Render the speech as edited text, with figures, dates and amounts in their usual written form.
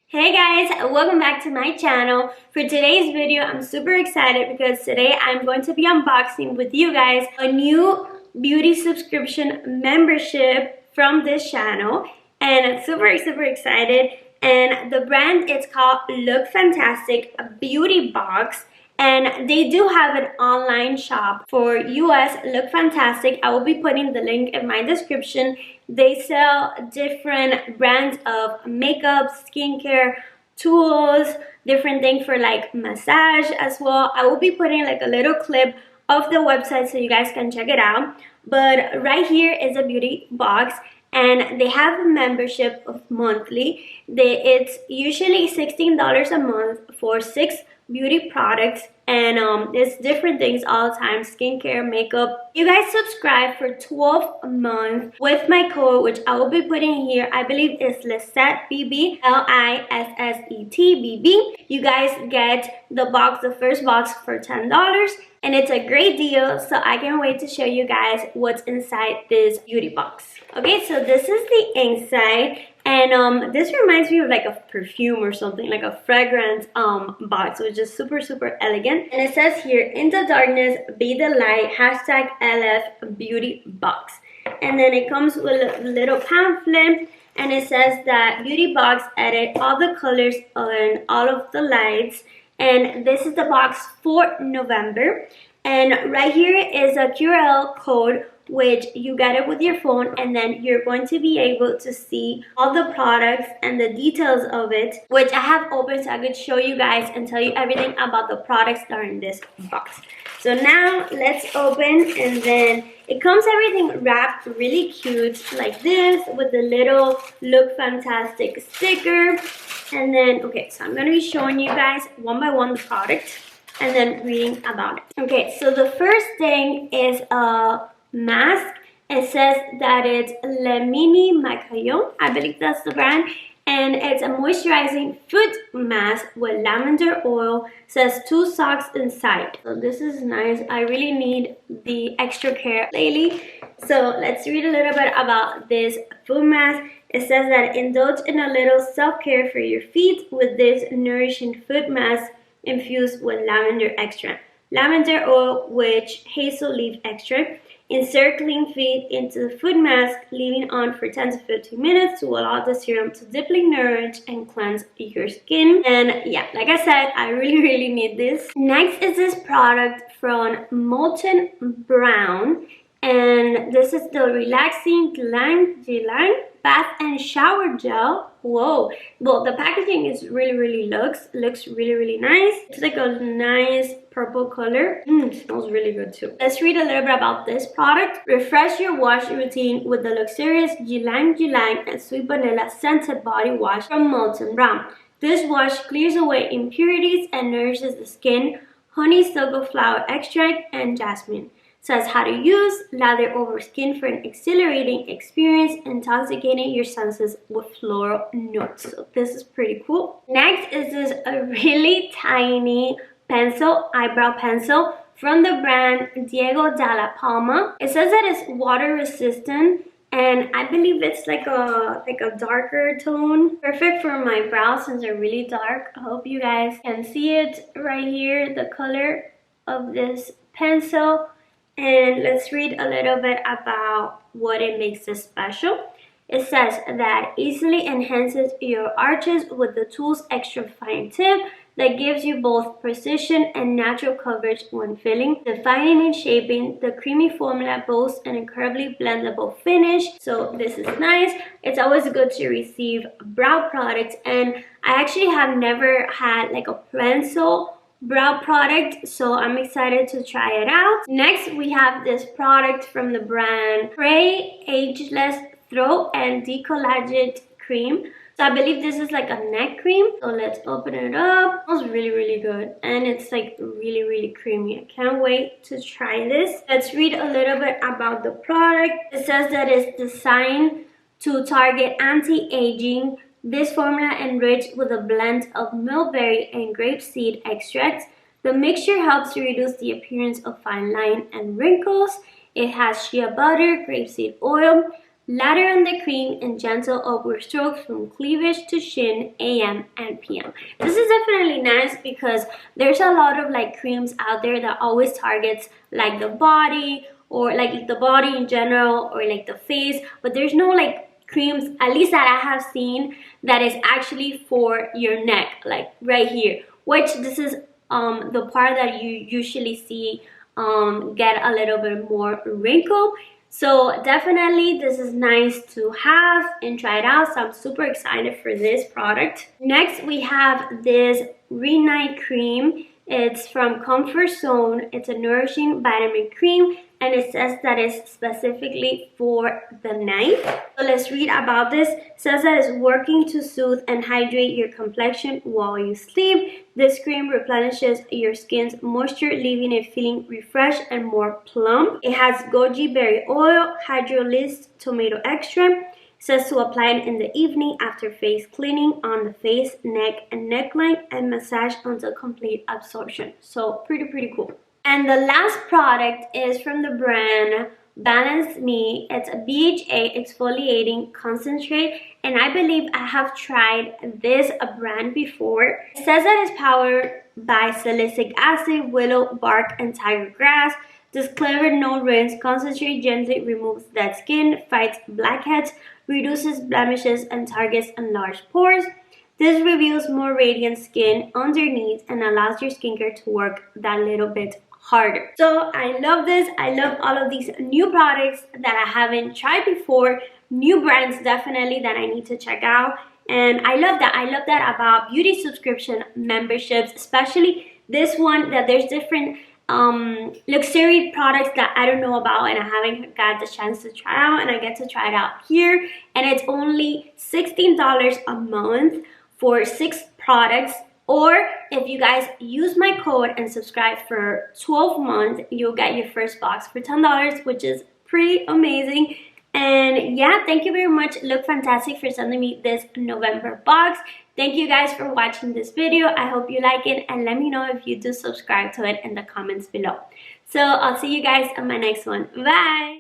Hey guys, welcome back to my channel. For today's video, I'm super excited because today I'm going to be unboxing with you guys a new beauty subscription membership from this channel, and I'm super excited. And the brand is called Lookfantastic Beauty Box, and they do have an online shop for US. Lookfantastic. I will be putting the link in my description. They sell different brands of makeup, skincare, tools, different things for like massage as well. I will be putting like a little clip of the website so you guys can check it out. But right here is a beauty box, and they have a membership of monthly. It's usually $16 a month for 6 beauty products, and there's different things all the time: skincare, makeup. You guys subscribe for 12 months with my code, which I will be putting here. I believe it's Lisette BB, LISSET BB. You guys get the first box for $10, and it's a great deal. So I can't wait to show you guys what's inside this beauty box. Okay, so this is the inside. And this reminds me of like a perfume or something, like a fragrance box, which is super elegant. And it says here, "In the darkness, be the light, hashtag LF Beauty Box." And then it comes with a little pamphlet, and it says that Beauty Box edit all the colors and all of the lights. And this is the box for November. And right here is a QR code, which you get it with your phone, and then you're going to be able to see all the products and the details of it, which I have opened so I could show you guys and tell you everything about the products that are in this box. So now let's open, and then it comes everything wrapped really cute like this with the little Lookfantastic sticker. And then, okay, so I'm going to be showing you guys one by one the product and then reading about it. Okay, so the first thing is a mask. It says that it's Lemini Macayon, I believe that's the brand, and it's a moisturizing foot mask with lavender oil. It says 2 socks inside. So this is nice. I really need the extra care lately. So let's read a little bit about this foot mask. It says that indulge in a little self-care for your feet with this nourishing foot mask infused with lavender extract, lavender oil with hazel leaf extract. Insert clean feet into the foot mask, leaving on for 10 to 15 minutes to allow the serum to deeply nourish and cleanse your skin. And yeah, like I said, I really need this. Next is this product from Molten Brown, and this is the Relaxing Glam Bath and Shower Gel. Whoa, well, the packaging is looks really nice. It's like a nice purple color. Smells really good too. Let's read a little bit about this product. Refresh your wash routine with the luxurious Ylang and Sweet Vanilla Scented Body Wash from Molten Brown. This wash clears away impurities and nourishes the skin. Honeysuckle flower extract and jasmine. Says how to use: lather over skin for an exhilarating experience, intoxicating your senses with floral notes. So this is pretty cool. Next is this a really tiny eyebrow pencil from the brand Diego Dalla Palma. It says that it's water resistant, and I believe it's like a darker tone, perfect for my brows since they're really dark. I hope you guys can see it right here, the color of this pencil. And let's read a little bit about what it makes this special. It says that easily enhances your arches with the tool's extra fine tip that gives you both precision and natural coverage when filling, defining and shaping. The creamy formula boasts an incredibly blendable finish. So this is nice. It's always good to receive brow products, and I actually have never had like a pencil brow product, so I'm excited to try it out. Next, we have this product from the brand Pray Ageless Throat and Decollagent Cream. So I believe this is like a neck cream. So let's open it up. It smells really good, and it's like really creamy. I can't wait to try this. Let's read a little bit about the product. It says that it's designed to target anti-aging. This formula enriched with a blend of mulberry and grapeseed extracts. The mixture helps to reduce the appearance of fine line and wrinkles. It has shea butter, grapeseed oil, lather on the cream and gentle upward strokes from cleavage to shin, AM and PM. This is definitely nice because there's a lot of like creams out there that always targets like the body or like the body in general or like the face, but there's no like creams, at least that I have seen, that is actually for your neck, like right here, which this is the part that you usually see get a little bit more wrinkle. So definitely this is nice to have and try it out. So I'm super excited for this product. Next we have this Re-Night cream. It's from Comfort Zone. It's a nourishing vitamin cream, and it says that it's specifically for the night. So let's read about this. It says that it's working to soothe and hydrate your complexion while you sleep. This cream replenishes your skin's moisture, leaving it feeling refreshed and more plump. It has goji berry oil, hydrolyzed tomato extract. It says to apply it in the evening after face cleaning on the face, neck, and neckline, and massage until complete absorption. So pretty cool. And the last product is from the brand Balance Me. It's a BHA exfoliating concentrate, and I believe I have tried this brand before. It says that it's powered by salicylic acid, willow bark, and tiger grass. This clever no rinse concentrate gently removes dead skin, fights blackheads, reduces blemishes, and targets enlarged pores. This reveals more radiant skin underneath and allows your skincare to work that little bit harder. So I love this. I love all of these new products that I haven't tried before. New brands definitely that I need to check out. And I love that. I love that about beauty subscription memberships, especially this one, that there's different luxury products that I don't know about and I haven't got the chance to try out, and I get to try it out here, and it's only $16 a month for 6 products. Or if you guys use my code and subscribe for 12 months, you'll get your first box for $10, which is pretty amazing. And yeah, thank you very much, Lookfantastic, for sending me this November box. Thank you guys for watching this video. I hope you like it, and let me know if you do subscribe to it in the comments below. So I'll see you guys on my next one. Bye!